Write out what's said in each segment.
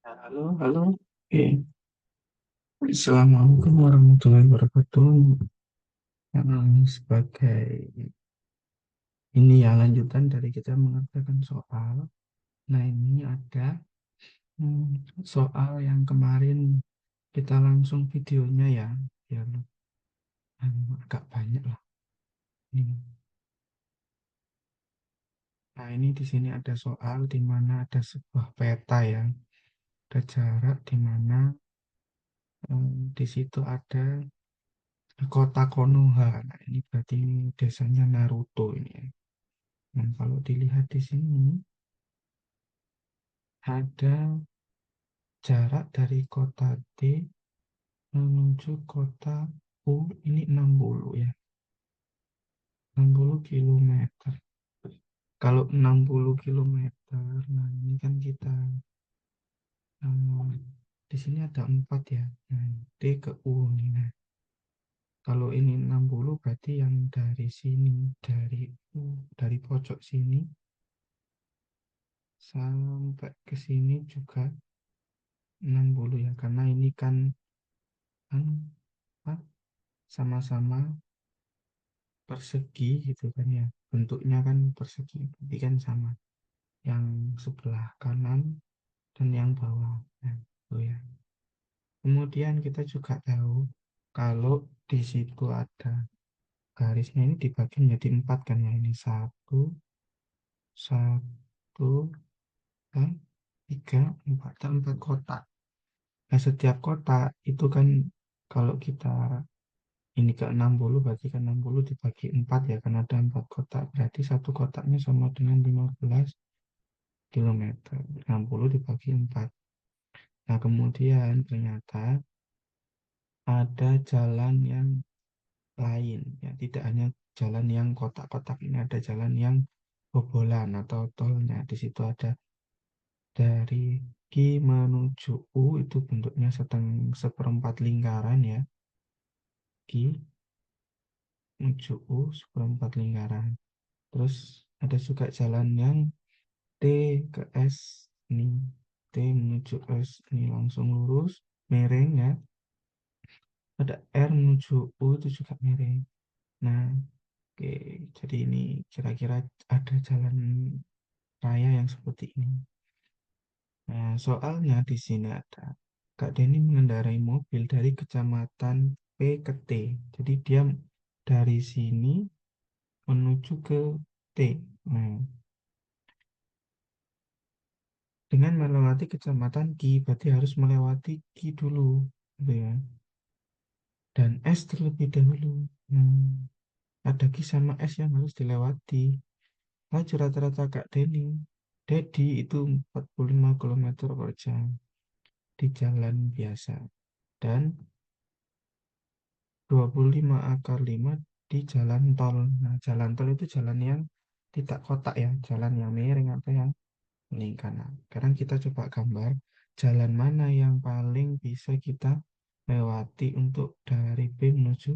Halo, halo. Oke. Assalamualaikum warahmatullahi wabarakatuh. Sebagai ini ya lanjutan dari kita mengerjakan soal. Nah, ini ada soal yang kemarin kita langsung videonya ya, biar agak banyak lah. Ini. Nah, ini di sini ada soal di mana ada sebuah peta ya, ada jarak di mana di situ ada kota Konoha. Nah, ini berarti ini desanya Naruto ini ya. Nah, kalau dilihat di sini ada jarak dari kota D menuju kota U ini 60 ya, 60 kilometer. Kalau 60 kilometer, nah ini kan kita eh, di sini ada 4 ya. Nah, D ke U nih. Nah, kalau ini 60 berarti yang dari sini, dari U, dari pojok sini sampai ke sini juga 60 ya, karena ini kan apa, sama-sama persegi gitu kan ya, bentuknya kan persegi berarti kan sama yang sebelah kanan dan yang bawah. Nah, itu ya, kemudian kita juga tahu kalau di situ ada garisnya ini dibagi menjadi 4 kan ya, ini satu satu dan tiga, empat, dan 4 kotak. Nah, setiap kotak itu kan kalau kita ini ke 60 berarti kan 60 dibagi 4 ya, kan ada 4 kotak berarti satu kotaknya sama dengan 15 kilometer. 60 dibagi 4. Nah, kemudian ternyata ada jalan yang lain ya, tidak hanya jalan yang kotak-kotak ini, ada jalan yang bobolan atau tolnya. Di situ ada dari Q menuju U itu bentuknya seperempat lingkaran ya. Q menuju U seperempat lingkaran. Terus ada juga jalan yang T ke S ini. T menuju S ini langsung lurus, miring ya. Ada R menuju U itu juga miring. Nah, oke, jadi ini kira-kira ada jalan raya yang seperti ini. Nah, soalnya di sini ada Kak Denny mengendarai mobil dari kecamatan P ke T. Jadi dia dari sini menuju ke T. Nah, dengan melewati kecamatan Ki, berarti harus melewati Ki dulu, gitu ya. Dan S terlebih dahulu. Ada Ki sama S yang harus dilewati. Laju rata-rata Kak Denny, Dedi itu 45 kilometer per jam di jalan biasa. Dan 25 akar 5 di jalan tol. Nah, jalan tol itu jalan yang tidak kotak ya, jalan yang miring atau yang melingkar. Nah, sekarang kita coba gambar jalan mana yang paling bisa kita lewati untuk dari B menuju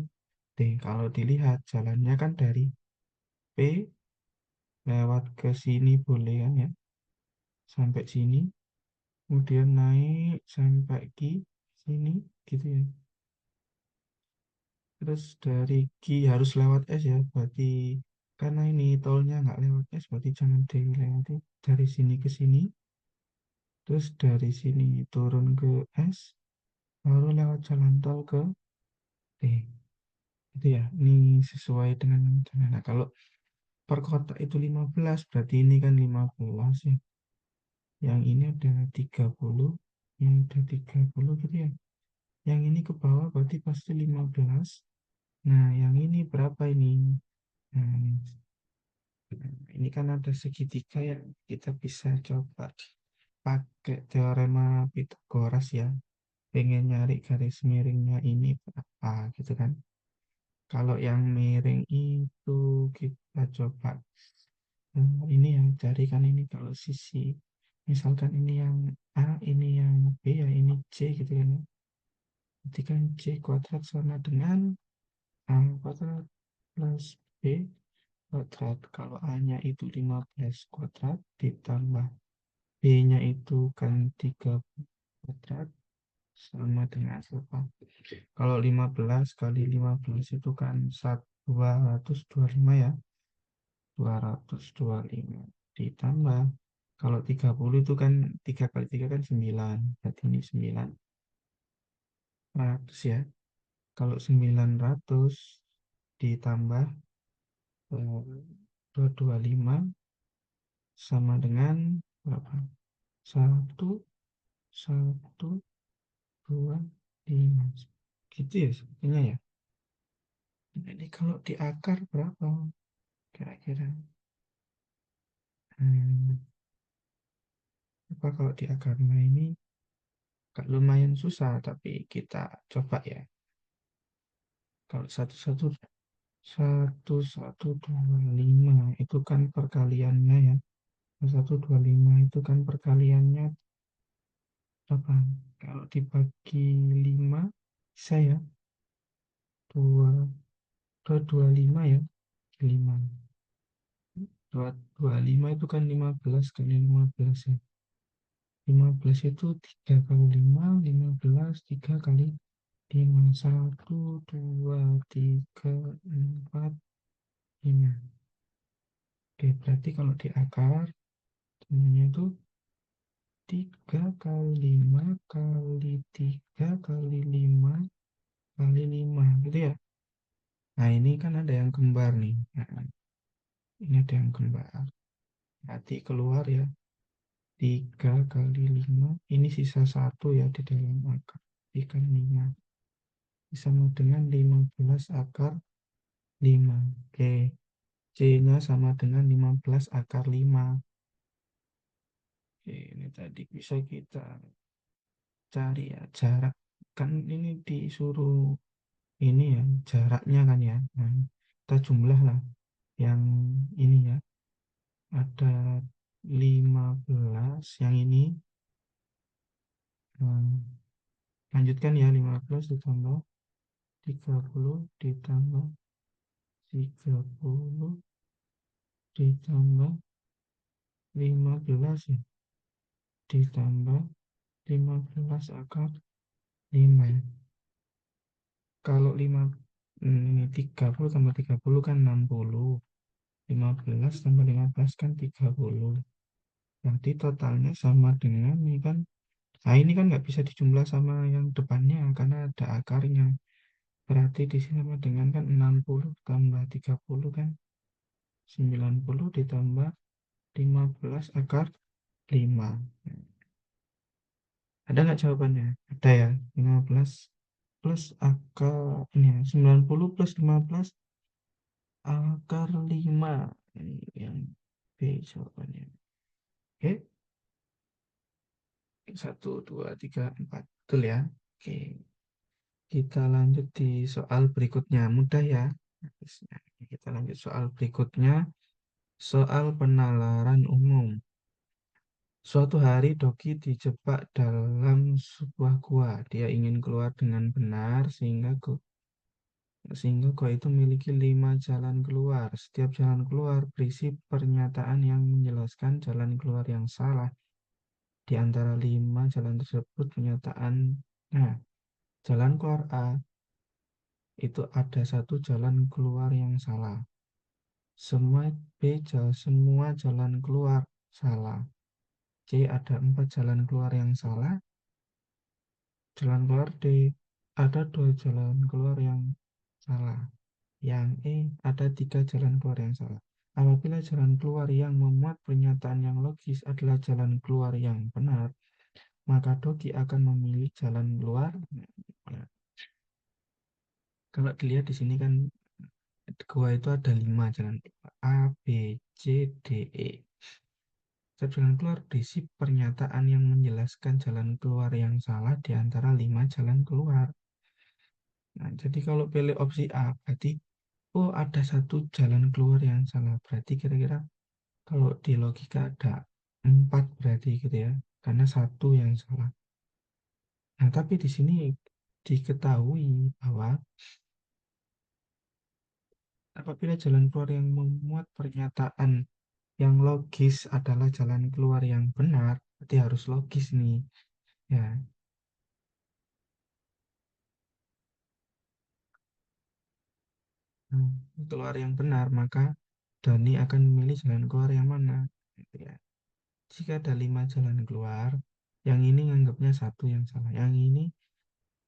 D. Kalau dilihat jalannya kan dari P lewat ke sini boleh kan ya, sampai sini, kemudian naik sampai ke sini gitu ya. Terus dari Q harus lewat S ya, berarti karena ini tolnya nggak lewat S, berarti jangan dilewati dari sini ke sini. Terus dari sini turun ke S, baru lewat jalan tol ke D. Itu ya, ini sesuai dengan rencana. Nah, kalau per kotak itu 15, berarti ini kan 15 ya. Yang ini ada 30, yang ada 30 gitu ya. Yang ini ke bawah berarti pasti 15. Nah, yang ini berapa ini? Nah, ini kan ada segitiga yang kita bisa coba pakai teorema Pitagoras ya. Pengen nyari garis miringnya ini berapa gitu kan. Kalau yang miring itu kita coba ini yang cari kan ini kalau sisi misalkan ini yang A, ini yang B ya, ini C gitu kan. Berarti kan C kuadrat sama dengan A kuadrat plus B kuadrat. Kalau A-nya itu 15 kuadrat ditambah B-nya itu kan 30. kuadrat sama dengan apa? Kalau 15 kali 15 itu kan 225 ya. 225 ditambah. Kalau 30 itu kan 3 kali 3 kan 9. Berarti ini 900 ya. Kalau 900 ditambah 225 sama dengan berapa? Satu, satu, dua, lima. Gitu ya sepertinya ya. Jadi kalau di akar berapa kira-kira? Hmm, apa kalau di akarnya ini lumayan susah, tapi kita coba ya. Kalau satu dua lima itu kan perkaliannya ya. Satu dua lima itu kan perkaliannya berapa? Kalau dibagi 5 bisa ya. Dua, dua lima ya. Lima. Dua lima itu kan 15 kali 15 ya. 15 itu 3 kali 5, 15, 3 kali 5. Satu, 2, 3, 4, 5. Oke, berarti kalau di akar, semuanya itu 3 kali 5 kali 3 kali 5 kali 5 gitu ya. Nah, ini kan ada yang kembar nih. Nah, ini ada yang kembar. Berarti keluar ya 3 kali 5. Ini sisa 1 ya di dalam akar. 3 kali 5. Sama dengan 15 akar 5. Oke. C-nya sama dengan 15 akar 5. Oke, ini tadi bisa kita cari ya jarak. Kan ini disuruh ini ya jaraknya kan ya. Nah, kita jumlah lah yang ini ya. Ada 15 yang ini. Nah, lanjutkan ya 15 ditambah 30 ditambah 30 ditambah 15 ya. Ditambah 15 akar 5 ya. Kalau 5 ini 30 tambah 30 kan 60. 15 tambah 15 kan 30. Berarti totalnya sama dengan ini kan. Nah, ini kan nggak bisa dijumlah sama yang depannya karena ada akarnya. Berarti di sini sama dengan kan 60 tambah 30 kan 90 ditambah 15 akar 5. Ada nggak jawabannya? Ada ya. 15 plus akar ini ya. 90 plus 15 akar 5. Ini yang B jawabannya. Oke. 1, 2, 3, 4. Betul ya. Oke. Kita lanjut di soal berikutnya. Mudah ya. Kita lanjut soal berikutnya. Soal penalaran umum. Suatu hari Doki dijebak dalam sebuah gua. Dia ingin keluar dengan benar sehingga gua itu memiliki 5 jalan keluar. Setiap jalan keluar berisi pernyataan yang menjelaskan jalan keluar yang salah. Di antara 5 jalan tersebut pernyataan, nah, jalan keluar A itu ada satu jalan keluar yang salah. Semua jalan keluar salah. C ada 4 jalan keluar yang salah. Jalan keluar D ada 2 jalan keluar yang salah. Yang E ada 3 jalan keluar yang salah. Apabila jalan keluar yang memuat pernyataan yang logis adalah jalan keluar yang benar, maka Dogi akan memilih jalan keluar. Nah, kalau dilihat di sini kan gua itu ada 5 jalan keluar. A, B, C, D, E. Setiap jalan keluar berisi pernyataan yang menjelaskan jalan keluar yang salah di antara 5 jalan keluar. Nah, jadi kalau pilih opsi A, berarti oh ada satu jalan keluar yang salah. Berarti kira-kira kalau di logika ada 4 berarti gitu ya. Karena satu yang salah. Nah, tapi di sini diketahui bahwa apabila jalan keluar yang memuat pernyataan yang logis adalah jalan keluar yang benar, berarti harus logis nih. Ya, nah, keluar yang benar, maka Dani akan memilih jalan keluar yang mana. Gitu ya. Jika ada 5 jalan keluar, yang ini nganggapnya satu yang salah. Yang ini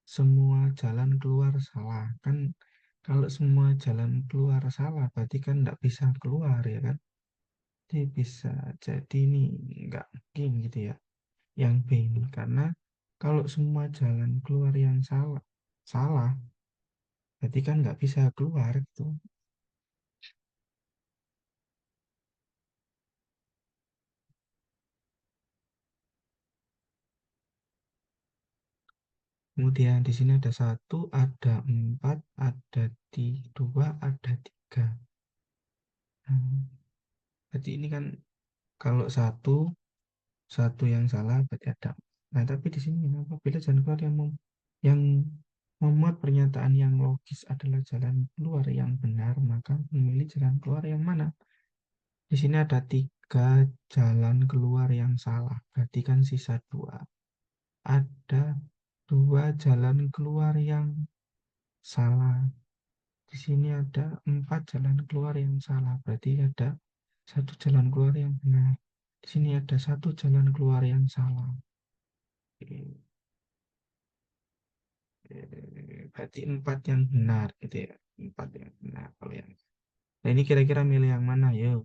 semua jalan keluar salah. Kan kalau semua jalan keluar salah, berarti kan nggak bisa keluar ya kan. Jadi bisa jadi ini nggak mungkin gitu ya. Yang B ini. Karena kalau semua jalan keluar yang salah, salah, berarti kan nggak bisa keluar gitu. Kemudian di sini ada satu, ada empat, ada dua, ada tiga. Hmm, berarti ini kan kalau satu, satu yang salah berarti ada. Nah, tapi di sini kenapa bila jalan keluar yang memuat pernyataan yang logis adalah jalan keluar yang benar, maka memilih jalan keluar yang mana? Di sini ada 3 jalan keluar yang salah, berarti kan sisa dua. Ada 2 jalan keluar yang salah. Di sini ada 4 jalan keluar yang salah, berarti ada 1 jalan keluar yang benar. Di sini ada 1 jalan keluar yang salah. Oke, berarti 4 yang benar gitu ya. 4 yang benar kalau yang. Nah, ini kira-kira milih yang mana? Yuk.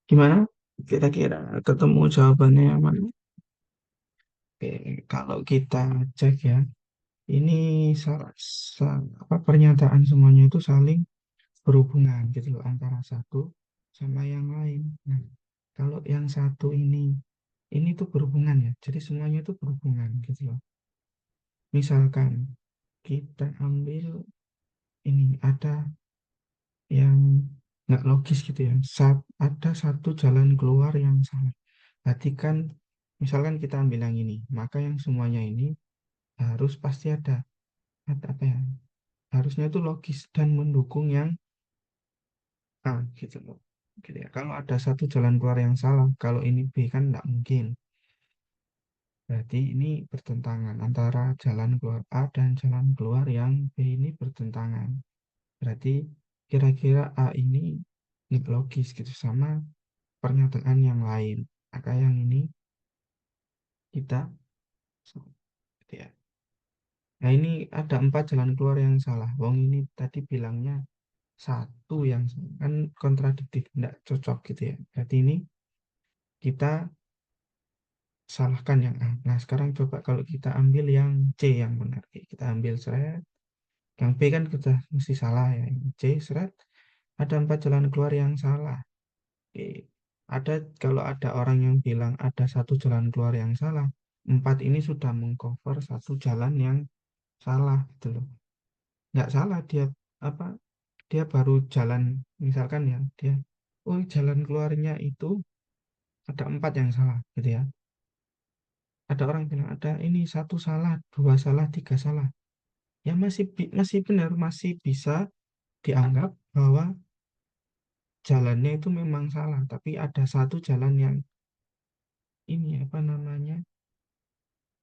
Gimana? Kira-kira ketemu jawabannya yang mana? Oke, kalau kita cek ya, ini apa pernyataan semuanya itu saling berhubungan gitu loh antara satu sama yang lain. Nah, kalau yang satu ini tuh berhubungan ya. Jadi semuanya itu berhubungan gitu loh. Misalkan kita ambil ini ada yang nggak logis gitu ya. Ada 1 jalan keluar yang salah. Berarti kan misalkan kita ambil yang ini, maka yang semuanya ini harus pasti ada apa ya? Harusnya itu logis dan mendukung yang A gitu loh. Gitu ya. Kalau ada 1 jalan keluar yang salah, kalau ini B kan nggak mungkin. Berarti ini bertentangan antara jalan keluar A dan jalan keluar yang B ini bertentangan. Berarti kira-kira A ini nggak logis gitu sama pernyataan yang lain. Maka yang ini kita gitu ya. Nah ini ada 4 jalan keluar yang salah. Wong ini tadi bilangnya satu yang salah. Kan kontradiktif, nggak cocok gitu ya. Berarti ini kita salahkan yang A. Nah sekarang coba kalau kita ambil yang C yang benar. Oke, kita ambil seret. Yang B kan kita mesti salah ya. Yang C seret. Ada 4 jalan keluar yang salah. Oke. Ada kalau ada orang yang bilang ada 1 jalan keluar yang salah, 4 ini sudah mengcover 1 jalan yang salah gitu loh. Nggak salah dia apa? Dia baru jalan misalkan ya dia, oh jalan keluarnya itu ada 4 yang salah gitu ya. Ada orang bilang ada ini satu salah, dua salah, tiga salah. Ya masih benar, masih bisa dianggap bahwa jalannya itu memang salah, tapi ada 1 jalan yang ini apa namanya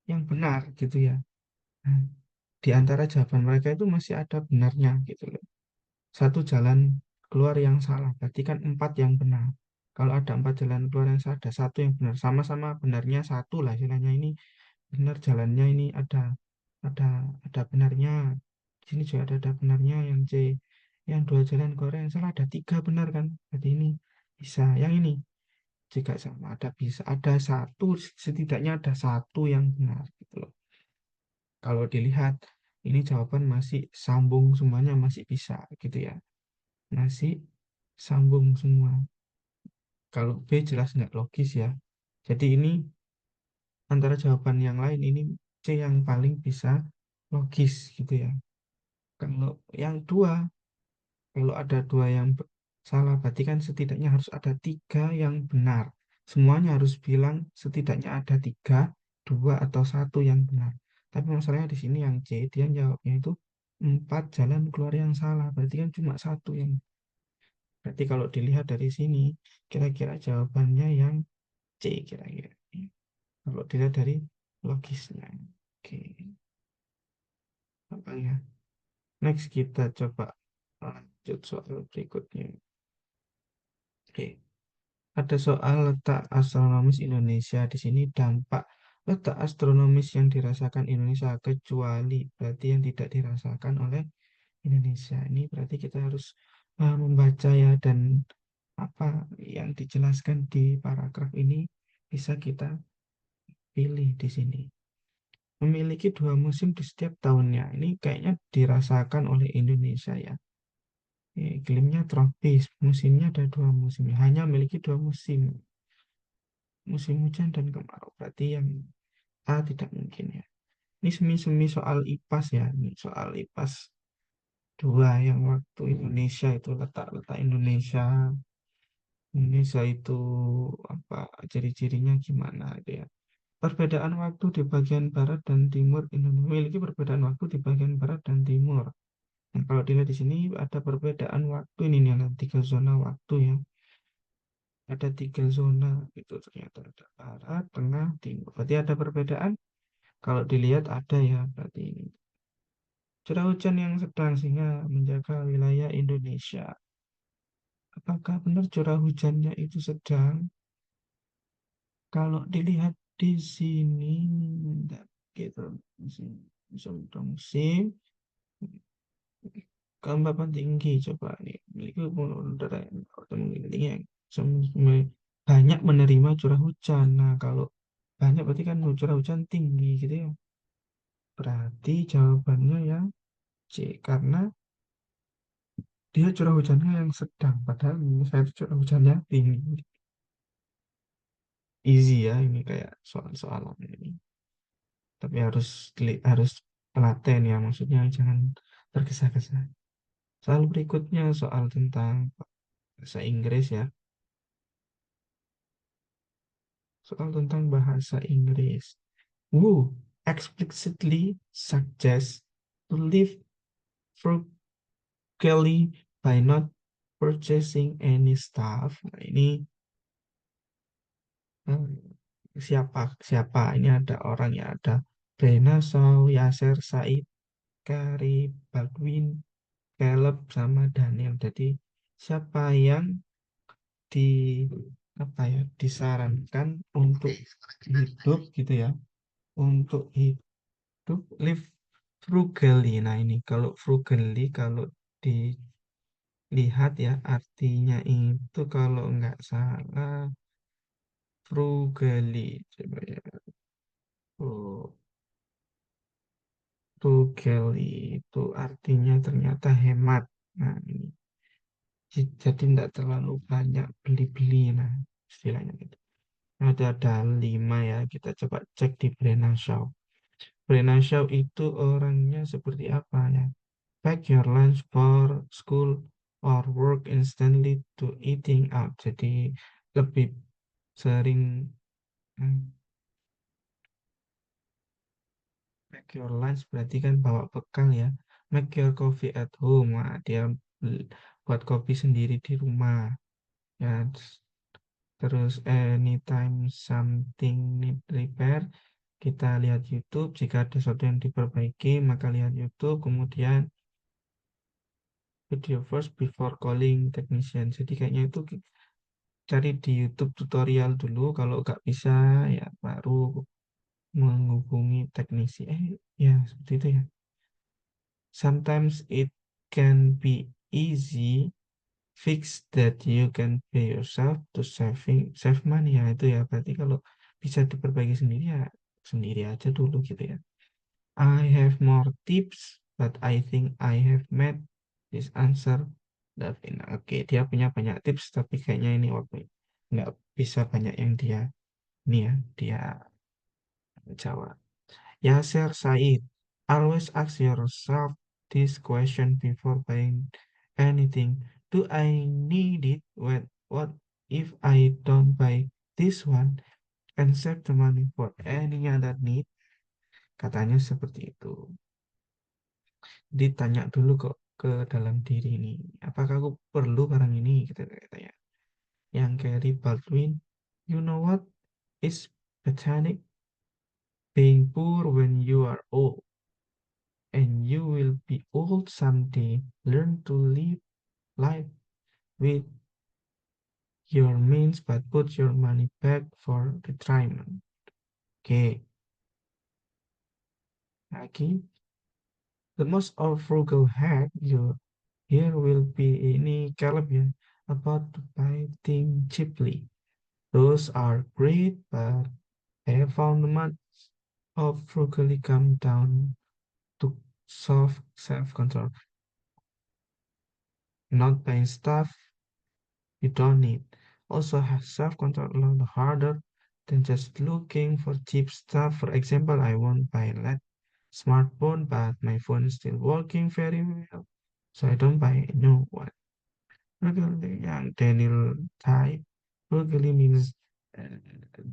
yang benar gitu ya. Nah, di antara jawaban mereka itu masih ada benarnya gitu loh. 1 jalan keluar yang salah, berarti kan 4 yang benar. Kalau ada 4 jalan keluar yang salah, ada satu yang benar. Sama-sama benarnya satu lah istilahnya ini benar jalannya ini ada ada benarnya. Di sini juga ada benarnya yang C. Yang 2 jalan keluar yang salah ada 3 benar kan? Berarti ini bisa. Yang ini jika sama ada bisa ada satu setidaknya ada satu yang benar gitu loh. Kalau dilihat ini jawaban masih sambung semuanya masih bisa gitu ya. Masih sambung semua. Kalau B jelas nggak logis ya. Jadi ini antara jawaban yang lain ini C yang paling bisa logis gitu ya. Kalau yang dua, kalau ada dua yang salah, berarti kan setidaknya harus ada 3 yang benar. Semuanya harus bilang setidaknya ada 3, 2 atau satu yang benar. Tapi masalahnya di sini yang C, dia jawabnya itu 4 jalan keluar yang salah. Berarti kan cuma satu yang. Berarti kalau dilihat dari sini, kira-kira jawabannya yang C kira-kira. Kalau dilihat dari logisnya. Oke, apa ya? Next kita coba lanjut soal berikutnya. Oke, ada soal letak astronomis Indonesia. Di sini dampak letak astronomis yang dirasakan Indonesia kecuali berarti yang tidak dirasakan oleh Indonesia. Ini berarti kita harus membaca ya dan apa yang dijelaskan di paragraf ini bisa kita pilih di sini. Memiliki dua musim di setiap tahunnya. Ini kayaknya dirasakan oleh Indonesia ya. Iklimnya tropis, musimnya ada dua musim. Hanya memiliki dua musim, musim hujan dan kemarau. Berarti yang A tidak mungkin ya. Ini semi-semi soal IPAS ya. Ini soal IPAS dua yang waktu Indonesia itu letak-letak Indonesia. Indonesia itu apa ciri-cirinya gimana gitu ya. Perbedaan waktu di bagian barat dan timur Indonesia memiliki perbedaan waktu di bagian barat dan timur. Nah, kalau dilihat di sini ada perbedaan waktu ini nih, ada tiga zona waktu ya. Ada tiga zona itu ternyata ada barat, tengah, timur. Berarti ada perbedaan. Kalau dilihat ada ya, berarti ini. Curah hujan yang sedang sehingga menjaga wilayah Indonesia. Apakah benar curah hujannya itu sedang? Kalau dilihat di sini, bentar, gitu, musim, musim, musim, kelembapan tinggi coba nih, memiliki udara yang tinggi yang banyak menerima curah hujan. Nah, kalau banyak berarti kan curah hujan tinggi gitu ya. Berarti jawabannya yang C karena dia curah hujannya yang sedang, padahal saya itu curah hujannya tinggi. Easy ya ini kayak soal-soalan ini. Tapi harus telaten ya, maksudnya jangan tergesa-gesa. Soal berikutnya soal tentang bahasa Inggris ya. Soal tentang bahasa Inggris. Who explicitly suggests to live frugally by not purchasing any stuff. Nah, ini eh, siapa siapa ini ada orang ya ada Brena Shaw, Yasser Said, Kari Baldwin, Caleb sama Daniel. Jadi siapa yang di apa ya disarankan untuk hidup gitu ya, untuk hidup live frugally. Nah ini kalau frugally kalau dilihat ya artinya itu kalau nggak salah frugally coba ya. Oh, frugally itu artinya ternyata hemat. Nah ini jadi tidak terlalu banyak beli-beli nah istilahnya gitu. Ada 5 ya, kita coba cek di Brennan Shaw. Brennan Shaw itu orangnya seperti apa ya? Pack your lunch for school or work instantly to eating out. Jadi lebih sering hmm, pack your lunch berarti kan bawa bekal ya. Make your coffee at home. Nah, dia buat kopi sendiri di rumah. Ya, terus anytime something need repair, kita lihat YouTube. Jika ada sesuatu yang diperbaiki, maka lihat YouTube. Kemudian video first before calling technician. Jadi kayaknya itu cari di YouTube tutorial dulu. Kalau nggak bisa, ya baru menghubungi teknisi. Ya seperti itu ya. Sometimes it can be easy fix that you can pay yourself to save money ya itu ya berarti kalau bisa diperbaiki sendiri ya sendiri aja dulu gitu ya. I have more tips but I think I have met this answer that oke dia punya banyak tips tapi kayaknya ini waktu nggak bisa banyak yang dia ini ya dia jawab. Yasser Said, always ask yourself this question before buying anything. Do I need it? What if I don't buy this one and save the money for any other need? Katanya seperti itu. ditanya dulu kok ke dalam diri ini, apakah aku perlu barang ini, gitu katanya. Yang Gary Baldwin, you know what is pathetic? Being poor when you are old, and you will be old someday. Learn to live life with your means, but put your money back for retirement. Oke, lagi. The most of frugal hack you here will be ini Caleb ya, about to buy things cheaply. Those are great, but I have found much of frugally come down to soft self-control. Not buying stuff you don't need. Also has self-control a lot harder than just looking for cheap stuff. For example, I won't buy a smartphone, but my phone is still working very well, so I don't buy a new one. Regularly, young Daniel type regularly means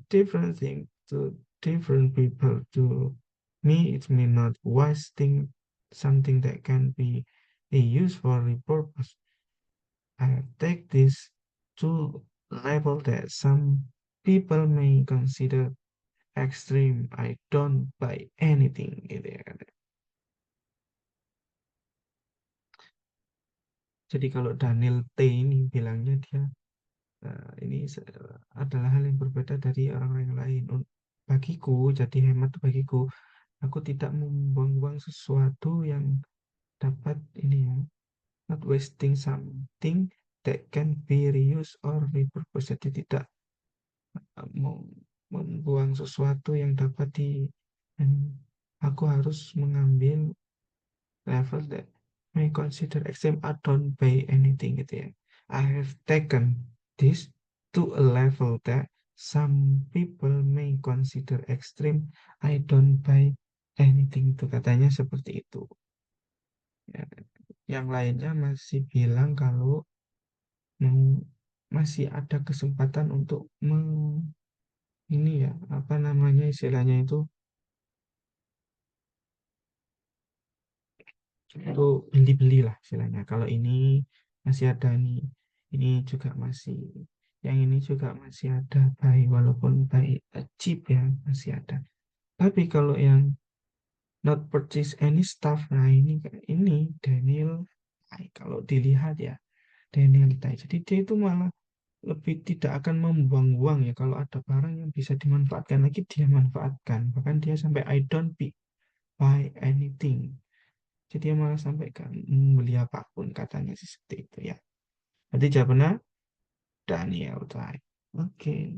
different thing to different people. To me, it means not wasting something that can be used for a repurpose. I take this to level that some people may consider extreme. I don't buy anything gitu ya kan. Jadi kalau Daniel T ini bilangnya dia ini adalah hal yang berbeda dari orang-orang yang lain. Bagiku, jadi hemat bagiku, aku tidak membuang-buang sesuatu yang dapat ini ya, not wasting something that can be reused or repurposed. Jadi tidak mau membuang sesuatu yang dapat dan aku harus mengambil level that may consider extreme. I don't buy anything gitu ya. I have taken this to a level that some people may consider extreme. I don't buy anything, itu katanya seperti itu ya. Yang lainnya masih bilang kalau mau masih ada kesempatan untuk ini ya, apa namanya istilahnya itu beli-beli lah istilahnya. Kalau ini masih ada nih, ini juga masih, yang ini juga masih ada buy, walaupun buy cheap ya masih ada. Tapi kalau yang not purchase any stuff, nah ini Daniel Tai. Kalau dilihat ya Daniel Tai. Jadi dia itu malah lebih tidak akan membuang-buang ya. Kalau ada barang yang bisa dimanfaatkan lagi, dia manfaatkan. Bahkan dia sampai I don't buy anything. Jadi dia malah sampai kan membeli apapun, katanya sih seperti itu ya. Berarti jawabannya Daniel Tai. Oke,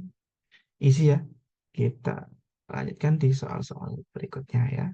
isi ya. Kita lanjutkan di soal-soal berikutnya ya.